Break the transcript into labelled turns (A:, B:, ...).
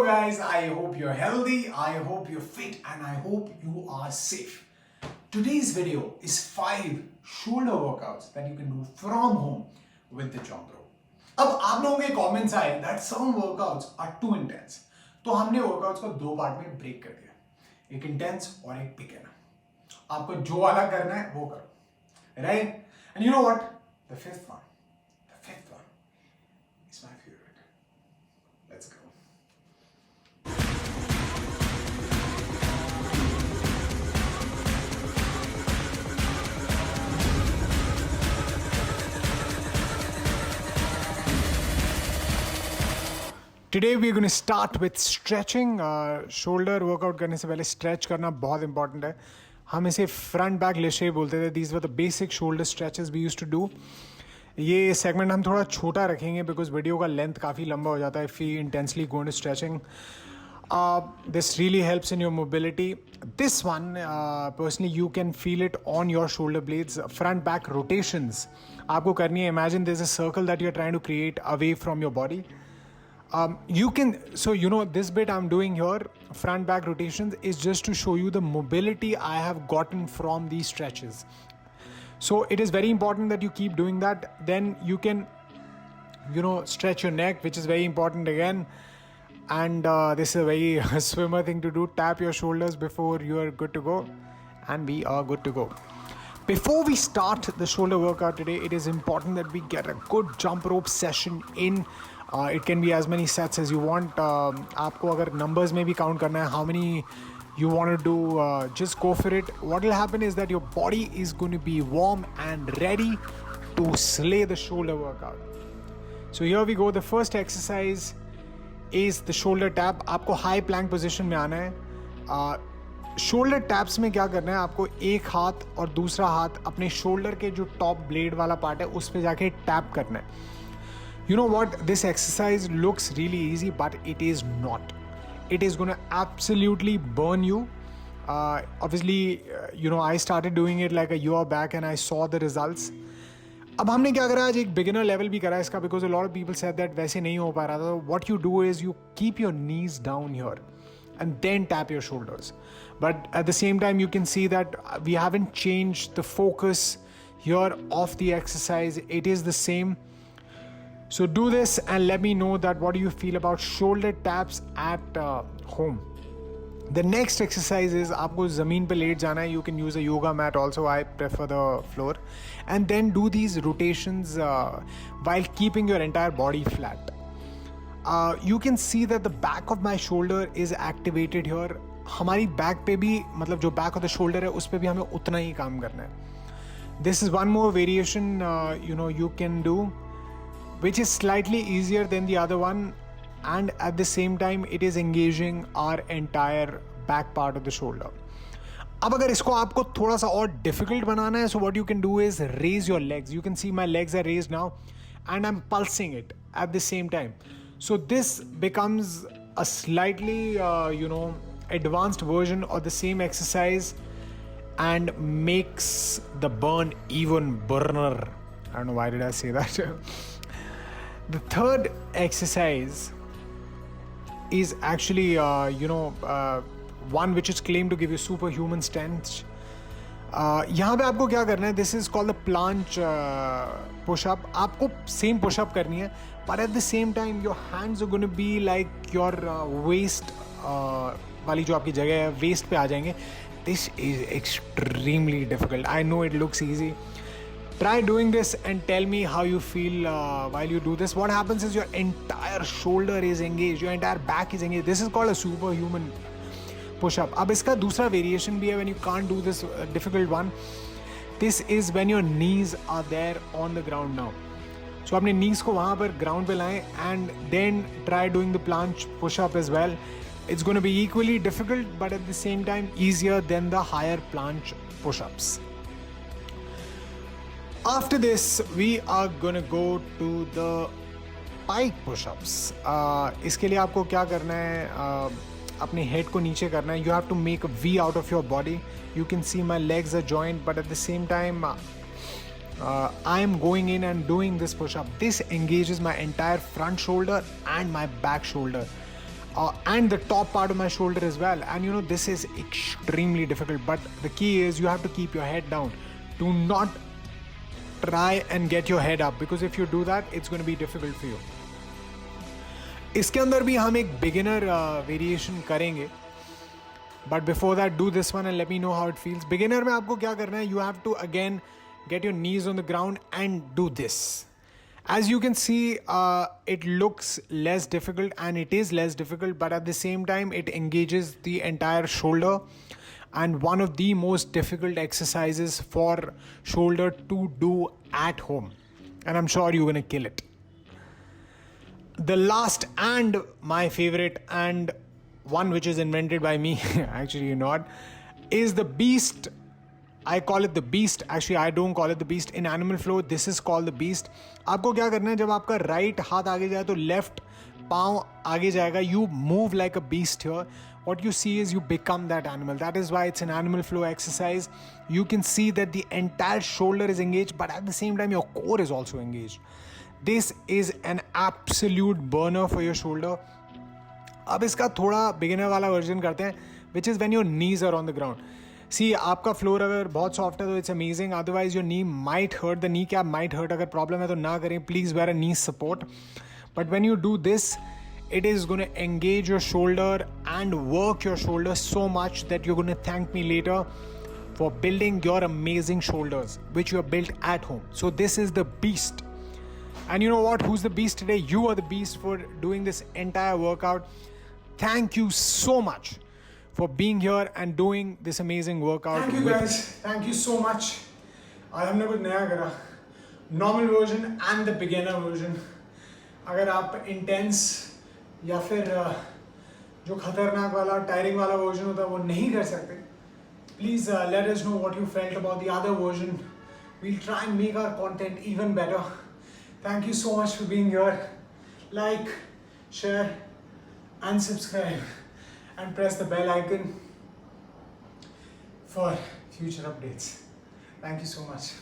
A: guys, I hope you're healthy, I hope you're fit, and I hope you are safe. Today's video is 5 shoulder workouts that you can do from home with the jump rope. अब आप लोगों के comments आए that some workouts are too intense. तो हमने workouts को 2 part में break कर दिया, एक इंटेंस और एक बिगिनर. आपको जो वाला करना है वो करो, right? And you know what? The fifth one is my favorite. Let's go. Today we are going to start with stretching. Shoulder workout करने से पहले stretch करना बहुत important है. हम इसे front back लेशे बोलते थे. These were the basic shoulder stretches we used to do. ये segment हम थोड़ा छोटा रखेंगे because video का length काफ़ी लंबा हो जाता है if we intensely go into stretching. This really helps in your mobility. This one, personally, you can feel it on your shoulder blades. Front back rotations आपको करनी है. Imagine there's a circle that you're trying to create away from your body. This bit I'm doing here, front back rotations, is just to show you the mobility I have gotten from these stretches. So it is very important that you keep doing that. Then you can, stretch your neck, which is very important again. And this is a very swimmer thing to do. Tap your shoulders before you are good to go. And we are good to go. Before we start the shoulder workout today, it is important that we get a good jump rope session in. It can be as many sets as you want. आपको अगर numbers में भी count करना है, how many you want to do, just go for it. What will happen is that your body is going to be warm and ready to slay the shoulder workout. So here we go. The first exercise is the shoulder tap. आपको high plank position में आना है. Shoulder taps में क्या करना है, आपको एक हाथ और दूसरा हाथ अपने शोल्डर के जो टॉप ब्लेड वाला पार्ट है उस पे जाके टैप करना है. You know what? This exercise looks really easy, but it is not. It is going to absolutely burn you. Obviously, I started doing it like a year back and I saw the results. अब हमने क्या करा, आज एक beginner level भी करा इसका, because a lot of people said that वैसे नहीं हो पा रहा था. What you do is you keep your knees down here and then tap your shoulders. But at the same time, you can see that we haven't changed the focus here of the exercise. It is the same. So do this and let me know that what do you feel about shoulder taps at home. The next exercise is आपको ज़मीन पे late जाना है. You can use a yoga mat also. I prefer the floor. And then do these rotations while keeping your entire body flat. You can see that the back of my shoulder is activated here. हमारी back पे भी, मतलब जो back of the shoulder है उस पे भी हमें उतना ही काम करना है. This is one more variation you can do, which is slightly easier than the other one, and at the same time it is engaging our entire back part of the shoulder. अब अगर इसको आपको थोड़ा सा और difficult बनाना है, so what you can do is raise your legs. You can see my legs are raised now and I'm pulsing it at the same time. So this becomes a slightly advanced version of the same exercise and makes the burn even burner. I don't know why did I say that. The third exercise is actually one which is claimed to give you superhuman strength. यहाँ पे आपको क्या करना है, this is called the planche push-up. आपको same push-up करनी है, but at the same time your hands are going to be like your waist वाली जो आपकी जगह है waist पे आ जाएंगे. This is extremely difficult. I know it looks easy. Try doing this and tell me how you feel while you do this. What happens is your entire shoulder is engaged, your entire back is engaged. This is called a superhuman push-up. अब इसका दूसरा variation भी है when you can't do this difficult one. This is when your knees are there on the ground now. So अपने knees को वहाँ पर ground पे लाएं and then try doing the planche push-up as well. It's going to be equally difficult, but at the same time easier than the higher planche push-ups. After this, we are going to go to the pike push-ups. इसके लिए आपको क्या करना है, अपने head को नीचे करना है. You have to make a V out of your body. You can see my legs are joined, but at the same time, I am going in and doing this push-up. This engages my entire front shoulder and my back shoulder. and the top part of my shoulder as well. And you know, this is extremely difficult, but the key is you have to keep your head down. Do not try and get your head up, because if you do that, it's going to be difficult for you. इसके अंदर भी हम एक beginner variation करेंगे, but before that, do this one and let me know how it feels. Beginner में आपको क्या करना है? You have to again get your knees on the ground and do this. As you can see, it looks less difficult, and it is less difficult, but at the same time it engages the entire shoulder, and one of the most difficult exercises for shoulder to do at home, and I'm sure you're gonna kill it. The last and my favorite, and one which is invented by me actually not, is the beast. I call it the beast. Actually, I don't call it the beast. In Animal Flow, this is called the beast. आपको क्या करना है, जब आपका right हाथ आगे जाए तो लेफ्ट पाँव आगे जाएगा. You move like a beast here. What you see is you become that animal. That is why it's an Animal Flow exercise. You can see that the entire shoulder is engaged, but at the same time your core is also engaged. This is an absolute burner for your shoulder. अब इसका थोड़ा beginner वाला version करते हैं, which is when your knees are on the ground. सी आपका floor अगर बहुत soft है तो it's amazing, otherwise your knee might hurt, the knee cap might hurt. अगर प्रॉब्लम है तो ना करें, please wear a knee support. But when you do this, it is going to engage your shoulder and work your shoulder so much that you're going to thank me later for building your amazing shoulders which you have built at home. So this is the beast, and you know what, who's the beast today? You are the beast for doing this entire workout. Thank you so much for being here and doing this amazing workout. Thank you guys. Thank you so much. आज हमने कुछ नया करा. Normal version and the beginner version. अगर आप intense या फिर जो खतरनाक वाला टायरिंग वाला वर्जन होता है वो नहीं कर सकते, please let us know what you felt about the other version. We'll try and make our content even better. Thank you so much for being here. Like, share and subscribe. And press the bell icon for future updates. Thank you so much.